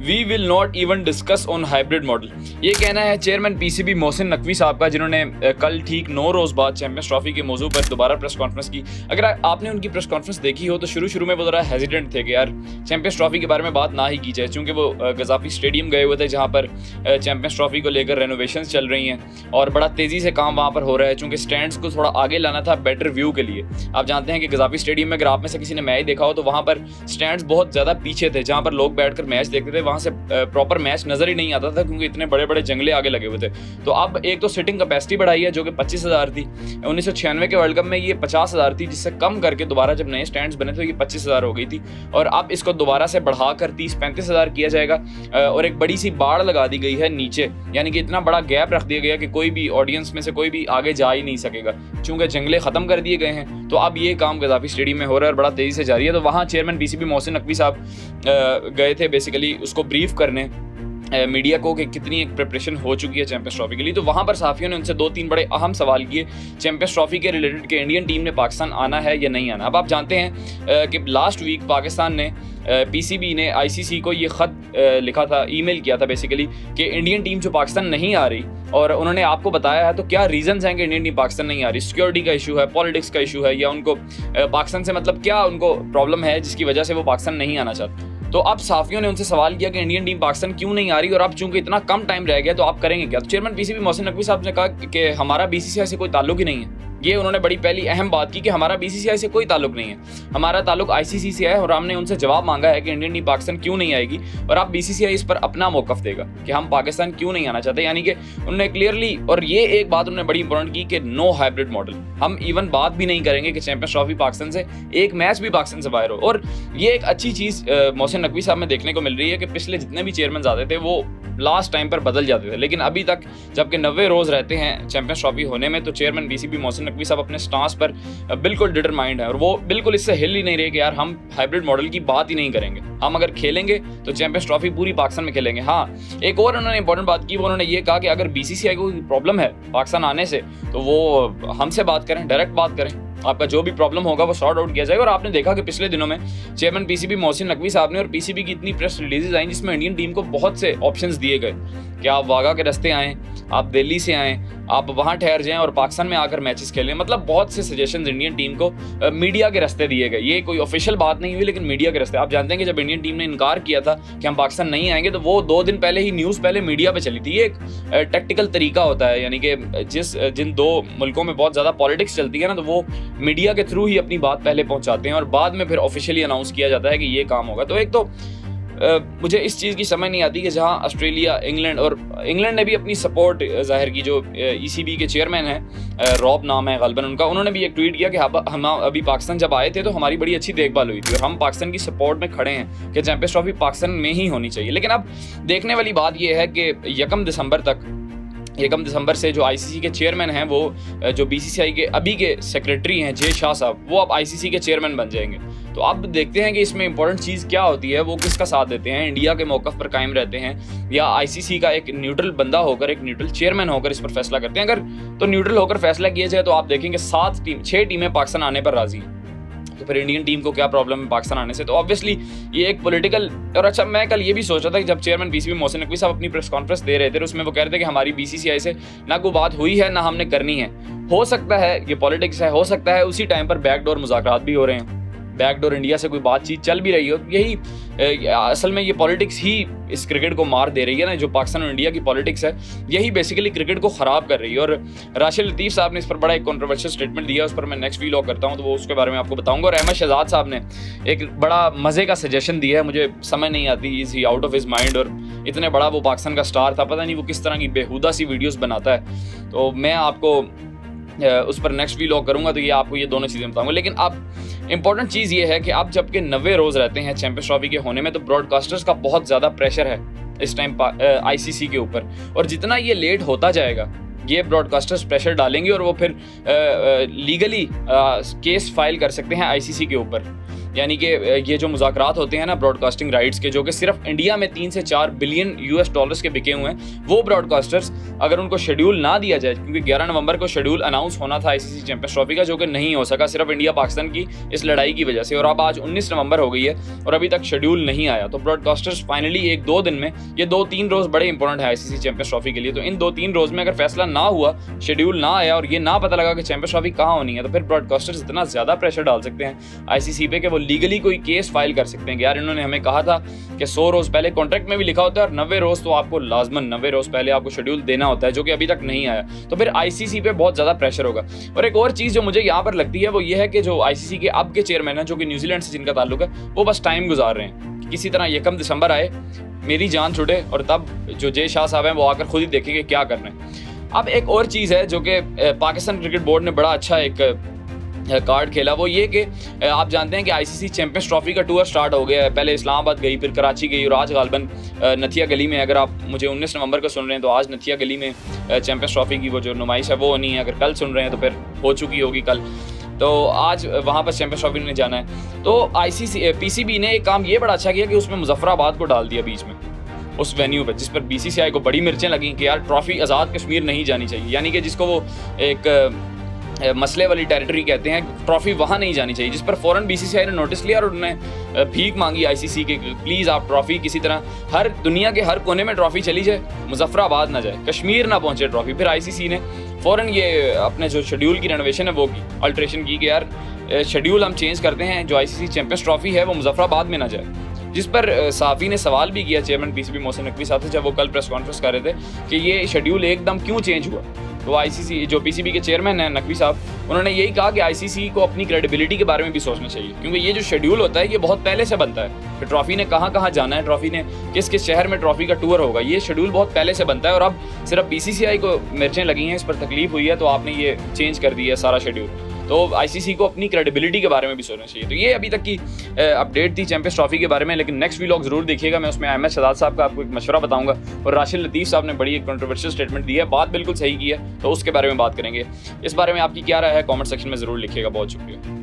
We will not even discuss on hybrid model. ये कहना है चेयरमैन पीसीबी मोहसिन नकवी साहब का, जिन्होंने कल ठीक 9 रोज़ बाद चैंपियंस ट्रॉफी के मौजू पर दोबारा प्रेस कॉन्फ्रेंस की। अगर आपने उनकी प्रेस कॉन्फ्रेंस देखी हो तो शुरू में वो ज़रा हेजिडेंट थे कि यार चैंपियंस ट्रॉफी के बारे में बात ना ही की जाए, चूँकि वो गजाफी स्टेडियम गए हुए थे जहाँ पर चैंपियंस ट्रॉफी को लेकर रेनोवेशन चल रही हैं और बड़ा तेज़ी से काम वहाँ पर हो रहा है, चूँकि स्टैंड्स को थोड़ा आगे लाना था बेटर व्यू के लिए। आप जानते हैं कि गजाफी स्टेडियम में अगर आप में से किसी ने मैच देखा हो तो वहाँ पर स्टैंड्स बहुत ज़्यादा पीछे थे, जहाँ पर लोग बैठकर मैच देखते थे, वहाँ से प्रॉपर मैच नज़र ही नहीं आता था क्योंकि इतने बड़े बड़े जंगले आगे लगे हुए थे। तो अब एक तो सिटिंग कैपेसिटी बढ़ाई है जो कि 25,000 थी, 1996 के वर्ल्ड कप में ये 50,000 थी, जिससे कम करके दोबारा जब नए स्टैंड्स बने तो ये 25,000 हो गई थी, और अब इसको दोबारा से बढ़ाकर 30-35,000 किया जाएगा। और एक बड़ी सी बाड़ लगा दी गई है नीचे, यानी कि इतना बड़ा गैप रख दिया गया कि कोई भी ऑडियंस में से कोई भी आगे जा ही नहीं सकेगा, चूँकि जंगले ख़त्म कर दिए गए हैं। तो अब ये काम गजाफी स्टेडियम में हो रहा है और बड़ा तेज़ी से जारी है। तो वहाँ चेयरमैन पीसीबी मोहसिन नकवी साहब गए थे बेसिकली उसको ब्रीफ करने मीडिया को कि कितनी एक प्रिपरेशन हो चुकी है चैंपियंस ट्रॉफी के लिए। तो वहाँ पर सहाफ़ियों ने उनसे 2-3 बड़े अहम सवाल किए चैंपियंस ट्रॉफी के रिलेटेड कि इंडियन टीम ने पाकिस्तान आना है या नहीं आना। अब आप जानते हैं कि लास्ट वीक पाकिस्तान ने पीसीबी ने आईसीसी को ये ख़त लिखा था, ईमेल किया था बेसिकली कि इंडियन टीम जो पाकिस्तान नहीं आ रही, और उन्होंने आपको बताया है तो क्या रीज़न्स हैं कि इंडियन टीम पाकिस्तान नहीं आ रही। सिक्योरिटी का इशू है, पॉलिटिक्स का इशू है, या उनको पाकिस्तान से मतलब क्या उनको प्रॉब्लम है जिसकी वजह से वो पाकिस्तान नहीं आना चाहते। तो अब सहाफ़ियों ने उनसे सवाल किया कि इंडियन टीम पाकिस्तान क्यों नहीं आ रही और अब चूंकि इतना कम टाइम रह गया तो आप करेंगे क्या। तो चेयरमैन पीसीबी मोहसिन नकवी साहब ने कहा कि हमारा बीसीसीआई से कोई ताल्लुक ही नहीं है। ये उन्होंने बड़ी पहली अहम बात की कि हमारा बीसीसीआई से कोई ताल्लुक नहीं है, हमारा ताल्लुक आईसीसी से है, और हमने उनसे जवाब मांगा है कि इंडियन टीम पाकिस्तान क्यों नहीं आएगी और अब बीसीसीआई इस पर अपना मौक़िफ़ देगा कि हम पाकिस्तान क्यों नहीं आना चाहते। यानी कि उन्होंने क्लियरली, और ये एक बात उन्होंने बड़ी इंपॉर्टेंट की कि नो हाइब्रिड मॉडल, हम इवन बात भी नहीं करेंगे कि चैंपियंस ट्रॉफी पाकिस्तान से एक मैच भी पाकिस्तान से बाहर हो। और ये एक अच्छी चीज़ मोहसिन नकवी साहब में देखने को मिल रही है कि पिछले जितने भी चेयरमैन आते थे वो लास्ट टाइम पर बदल जाते थे, लेकिन अभी तक जबकि 90 रोज़ रहते हैं चैंपियंस ट्रॉफी होने में, तो चेयरमैन पीसीबी मोहसिन नकवी साहब अपने स्टांस पर बिल्कुल डिटरमाइंड है और वो बिल्कुल इससे हिल ही नहीं रहे कि यार हम हाइब्रिड मॉडल की बात ही नहीं करेंगे, हम अगर खेलेंगे तो चैंपियंस ट्रॉफी पूरी पाकिस्तान में खेलेंगे। हाँ, एक और उन्होंने इंपॉर्टेंट बात की, वो उन्होंने ये कहा कि अगर बीसीसीआई को प्रॉब्लम है पाकिस्तान आने से तो वो हमसे बात करें, डायरेक्ट बात करें, आपका जो भी प्रॉब्लम होगा वो सॉर्ट आउट किया जाएगा। और आपने देखा कि पिछले दिनों में चेयरमैन पीसीबी मोहसिन नकवी साहब ने और पीसीबी की इतनी प्रेस रिलीजेज आई जिसमें इंडियन टीम को बहुत से ऑप्शंस दिए गए कि आप वाघा के रास्ते आएँ, आप दिल्ली से आएँ, आप वहाँ ठहर जाएं और पाकिस्तान में आकर मैचेस खेलें। मतलब बहुत से सजेशंस इंडियन टीम को मीडिया के रास्ते दिए गए। ये कोई ऑफिशियल बात नहीं हुई लेकिन मीडिया के रास्ते। आप जानते हैं कि जब इंडियन टीम ने इनकार किया था कि हम पाकिस्तान नहीं आएंगे तो वो 2 दिन पहले ही न्यूज़ पहले मीडिया पे चली थी। ये एक टैक्टिकल तरीका होता है, यानी कि जिन 2 मुल्कों में बहुत ज़्यादा पॉलिटिक्स चलती है ना, तो वो मीडिया के थ्रू ही अपनी बात पहले पहुँचाते हैं और बाद में फिर ऑफिशियली अनाउंस किया जाता है कि ये काम होगा। तो एक तो मुझे इस चीज़ की समझ नहीं आती कि जहां ऑस्ट्रेलिया, इंग्लैंड ने भी अपनी सपोर्ट जाहिर की, जो ईसीबी के चेयरमैन हैं, रॉब नाम है गलबन उनका, उन्होंने भी एक ट्वीट किया कि हम अभी पाकिस्तान जब आए थे तो हमारी बड़ी अच्छी देखभाल हुई थी और हम पाकिस्तान की सपोर्ट में खड़े हैं कि चैंपियंस ट्रॉफी पाकिस्तान में ही होनी चाहिए। लेकिन अब देखने वाली बात यह है कि 1 दिसंबर से जो आईसीसी के चेयरमैन हैं, वो जो बीसीसीआई के अभी के सेक्रेटरी हैं जे शाह साहब, वो अब आईसीसी के चेयरमैन बन जाएंगे। तो अब देखते हैं कि इसमें इंपॉर्टेंट चीज़ क्या होती है, वो किसका साथ देते हैं, इंडिया के मौक़िफ़ पर कायम रहते हैं या आईसीसी का एक न्यूट्रल बंदा होकर, एक न्यूट्रल चेयरमैन होकर इस पर फैसला करते हैं। अगर तो न्यूट्रल होकर फैसला किया जाए तो आप देखेंगे 6 टीमें पाकिस्तान आने पर राजी हैं। तो फिर इंडियन टीम को क्या प्रॉब्लम है पाकिस्तान आने से। तो ऑब्वियसली ये एक पॉलिटिकल। और अच्छा, मैं कल ये भी सोच रहा था कि जब चेयरमैन पीसीबी मोहसिन नकवी साहब अपनी प्रेस कॉन्फ्रेंस दे रहे थे, उसमें वो कह रहे थे कि हमारी बीसीसीआई से ना कोई बात हुई है ना हमने करनी है। हो सकता है ये पॉलिटिक्स है, हो सकता है उसी टाइम पर बैकडोर मुज़ाकरात भी हो रहे हैं, बैकडोर इंडिया से कोई बातचीत चल भी रही हो। यही असल में ये पॉलिटिक्स ही इस क्रिकेट को मार दे रही है ना, जो पाकिस्तान और इंडिया की पॉलिटिक्स है, यही बेसिकली क्रिकेट को ख़राब कर रही है। और राशिद लतीफ़ साहब ने इस पर बड़ा एक कंट्रोवर्शियल स्टेटमेंट दिया, उस पर मैं नेक्स्ट वीलॉग करता हूँ तो वो उसके बारे में आपको बताऊंगा। और अहमद शहजाद साहब ने एक बड़ा मज़े का सजेशन दिया है, मुझे समझ नहीं आती, is he out of his mind, और इतने बड़ा वो पाकिस्तान का स्टार था, पता नहीं वो किस तरह की बेहुदा सी वीडियोज़ बनाता है। तो मैं आपको उस पर नेक्स्ट वीलॉग करूंगा तो ये आपको ये दोनों चीज़ें बताऊंगा। लेकिन अब इंपॉर्टेंट चीज़ ये है कि अब जबकि 90 रोज़ रहते हैं चैंपियंस ट्रॉफी के होने में, तो ब्रॉडकास्टर्स का बहुत ज़्यादा प्रेशर है इस टाइम आईसीसी के ऊपर, और जितना ये लेट होता जाएगा ये ब्रॉडकास्टर्स प्रेशर डालेंगे और वो फिर लीगली केस फाइल कर सकते हैं आईसीसी के ऊपर यानी कि ये जो मुज़ाकरात होते हैं ना ब्रॉडकास्टिंग राइट्स के, जो कि सिर्फ इंडिया में 3 से 4 बिलियन US डॉलर्स के बिके हुए हैं, वो ब्रॉडकास्टर्स अगर उनको शेड्यूल ना दिया जाए, क्योंकि 11 नवंबर को शेड्यूल अनाउंस होना था ICC चैंपियंस ट्रॉफी का, जो कि नहीं हो सका सिर्फ इंडिया पाकिस्तान की इस लड़ाई की वजह से, और अब आज 19 नवंबर हो गई है और अभी तक शेड्यूल नहीं आया। तो ब्रॉडकास्टर्स फाइनली 1-2 दिन में, ये 2-3 रोज़ बड़े इंपॉर्टेंट है ICC चैंपियंस ट्रॉफी के लिए, तो इन 2-3 रोज़ में अगर फैसला ना हुआ, शेड्यूल ना आया और ये ना पता लगा कि चैंपियंस ट्रॉफी कहाँ होनी है, तो फिर ब्रॉडकास्टर्स इतना ज़्यादा प्रेशर डाल सकते हैं ICC पे कि वो लीगली कोई केस फाइल कर सकते हैं कि यार इन्होंने हमें कहा था कि 100 रोज़ पहले कॉन्ट्रैक्ट में भी लिखा होता है और 90 रोज़ तो आपको लाजमन 90 रोज़ पहले आपको शेड्यूल देना होता है, जो कि अभी तक नहीं आया। तो फिर ICC पे बहुत ज़्यादा प्रेशर होगा। और एक और चीज़ जो मुझे यहाँ पर लगती है वो ये है कि जो ICC के अब के चेयरमैन हैं, जो कि न्यूजीलैंड से जिनका ताल्लुक है, वो बस टाइम गुजार रहे हैं कि किसी तरह 1 दिसंबर आए, मेरी जान छुटे और तब जो जय शाह साहब हैं वो आकर खुद ही देखेंगे क्या करना है। अब एक और चीज़ है जो कि पाकिस्तान क्रिकेट बोर्ड ने बड़ा अच्छा एक कार्ड खेला, वो ये कि आप जानते हैं कि ICC चैंपियंस ट्रॉफी का टूर स्टार्ट हो गया है। पहले इस्लामाबाद गई, फिर कराची गई और आज गालबन नथिया गली में, अगर आप मुझे 19 नवंबर को सुन रहे हैं तो आज नथिया गली में चैंपियंस ट्रॉफी की वो जो नुमाइश है वो होनी है। अगर कल सुन रहे हैं तो फिर हो चुकी होगी कल, तो आज वहाँ पर चैंपियंस ट्रॉफी में जाना है। तो ICC PCB ने एक काम ये बड़ा अच्छा किया कि उसमें मुजफ्फराबाद को डाल दिया बीच में उस वेन्यू पर, जिस पर BCCI को बड़ी मिर्चें लगी कि यार ट्रॉफी आज़ाद कश्मीर नहीं जानी चाहिए, यानी कि जिसको वो एक मसले वाली टेरिटरी कहते हैं, ट्रॉफी वहाँ नहीं जानी चाहिए, जिस पर फ़ौरन BCCI ने नोटिस लिया और उन्होंने भीख मांगी ICC के, प्लीज़ आप ट्रॉफी किसी तरह हर दुनिया के हर कोने में ट्रॉफी चली जाए, मुजफ्फराबाद ना जाए, कश्मीर ना पहुँचे ट्रॉफी। फिर ICC ने फ़ौरन ये अपने जो शेड्यूल की रेनोवेशन है वो की, अल्ट्रेशन की कि यार शेड्यूल हम चेंज करते हैं, जो ICC चैंपियंस ट्रॉफी है वो मुजफ्फराबाद में ना जाए। जिस पर सहाफ़ी ने सवाल भी किया चेयरमैन PCB मोहसिन नकवी साहब से, जब वो कल प्रेस कॉन्फ्रेंस कर रहे थे कि ये शेड्यूल एकदम क्यों चेंज हुआ। तो ICC जो PCB के चेयरमैन हैं नकवी साहब, उन्होंने यही कहा कि ICC को अपनी क्रेडिबिलिटी के बारे में भी सोचना चाहिए, क्योंकि ये जो शेड्यूल होता है ये बहुत पहले से बनता है कि ट्रॉफी ने कहाँ कहाँ जाना है, ट्रॉफी ने किस किस शहर में ट्रॉफी का टूर होगा, ये शेड्यूल बहुत पहले से बनता है। और अब सिर्फ BCCI को मिर्चें लगी हैं, इस पर तकलीफ हुई है, तो आपने ये चेंज कर दिया है सारा शेड्यूल। तो ICC को अपनी क्रेडिबिलिटी के बारे में भी सोचना चाहिए। तो ये अभी तक की अपडेट थी चैंपियंस ट्रॉफी के बारे में, लेकिन नेक्स्ट व्लॉग जरूर देखिएगा। मैं उसमें अहमद शहजाद साहब का आपको एक मशवरा बताऊंगा और राशिद लतीफ़ साहब ने बड़ी एक कंट्रोवर्शियल स्टेटमेंट दी है, बात बिल्कुल सही की है, तो उसके बारे में बात करेंगे। इस बारे में आपकी क्या राय है कॉमेंट सेक्शन में ज़रूर लिखिएगा। बहुत शुक्रिया।